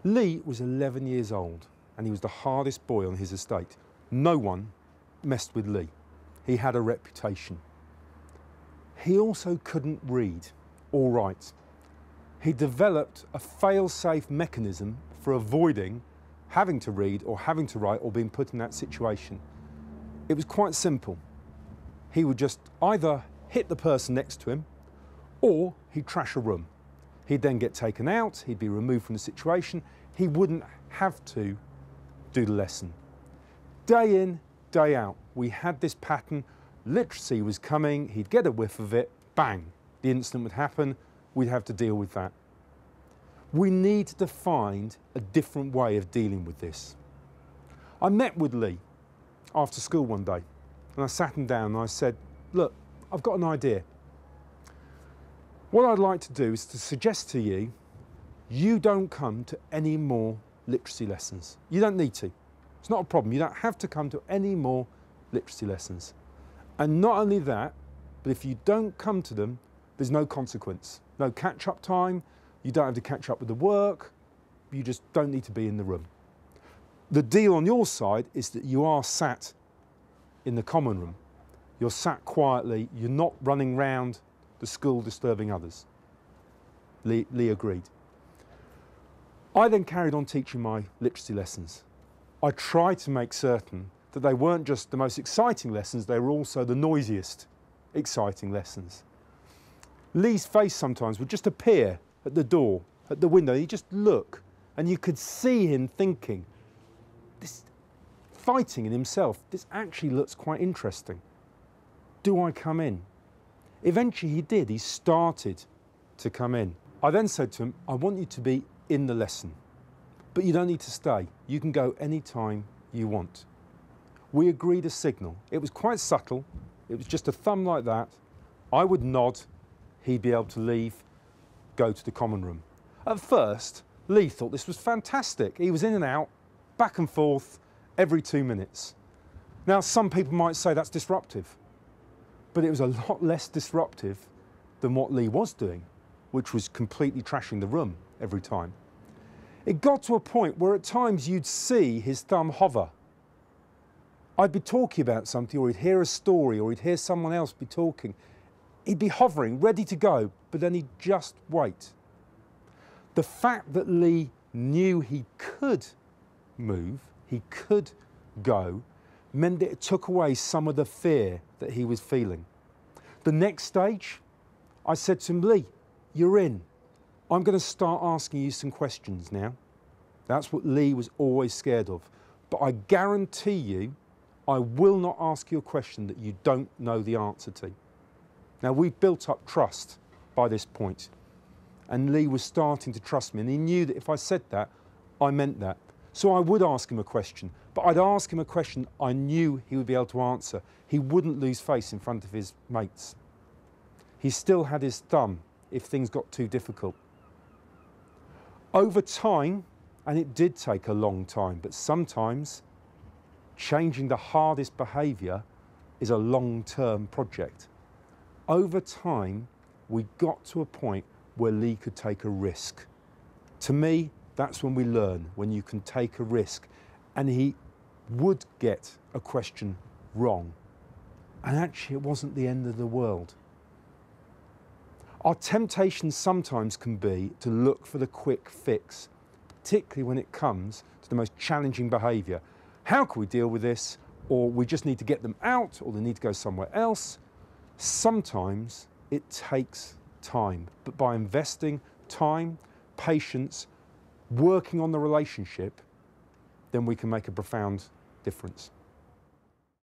Lee was 11 years old and he was the hardest boy on his estate. No one messed with Lee. He had a reputation. He also couldn't read or write. He developed a fail-safe mechanism for avoiding having to read or having to write or being put in that situation. It was quite simple. He would just either hit the person next to him or he'd trash a room. He'd then get taken out, he'd be removed from the situation. He wouldn't have to do the lesson. Day in, day out, we had this pattern. Literacy was coming, he'd get a whiff of it, bang, the incident would happen, we'd have to deal with that. We need to find a different way of dealing with this. I met with Lee after school one day and I sat him down and I said, look, I've got an idea. What I'd like to do is to suggest to you, you don't come to any more literacy lessons. You don't need to. It's not a problem. You don't have to come to any more literacy lessons. And not only that, but if you don't come to them, there's no consequence. No catch-up time. You don't have to catch up with the work. You just don't need to be in the room. The deal on your side is that you are sat in the common room. You're sat quietly. You're not running round the school disturbing others. Lee agreed. I then carried on teaching my literacy lessons. I tried to make certain that they weren't just the most exciting lessons, they were also the noisiest exciting lessons. Lee's face sometimes would just appear at the door, at the window. He'd just look and you could see him thinking, this fighting in himself, this actually looks quite interesting. Do I come in? Eventually he did, he started to come in. I then said to him, I want you to be in the lesson, but you don't need to stay. You can go any time you want. We agreed a signal. It was quite subtle. It was just a thumb like that. I would nod, he'd be able to leave, go to the common room. At first, Lee thought this was fantastic. He was in and out, back and forth, every 2 minutes. Now, some people might say that's disruptive, but it was a lot less disruptive than what Lee was doing, which was completely trashing the room every time. It got to a point where at times you'd see his thumb hover. I'd be talking about something, or he'd hear a story, or he'd hear someone else be talking. He'd be hovering, ready to go, but then he'd just wait. The fact that Lee knew he could move, he could go, meant that it took away some of the fear that he was feeling. The next stage, I said to him, Lee, you're in. I'm going to start asking you some questions now. That's what Lee was always scared of. But I guarantee you, I will not ask you a question that you don't know the answer to. Now, we've built up trust by this point, and Lee was starting to trust me, and he knew that if I said that, I meant that. So I would ask him a question, but I'd ask him a question I knew he would be able to answer. He wouldn't lose face in front of his mates. He still had his thumb if things got too difficult. Over time, and it did take a long time, but sometimes changing the hardest behaviour is a long-term project. Over time, we got to a point where Lee could take a risk. To me, that's when we learn, when you can take a risk. And he would get a question wrong. And actually, it wasn't the end of the world. Our temptation sometimes can be to look for the quick fix, particularly when it comes to the most challenging behaviour. How can we deal with this? Or we just need to get them out, or they need to go somewhere else. Sometimes it takes time, but by investing time, patience, working on the relationship, then we can make a profound difference.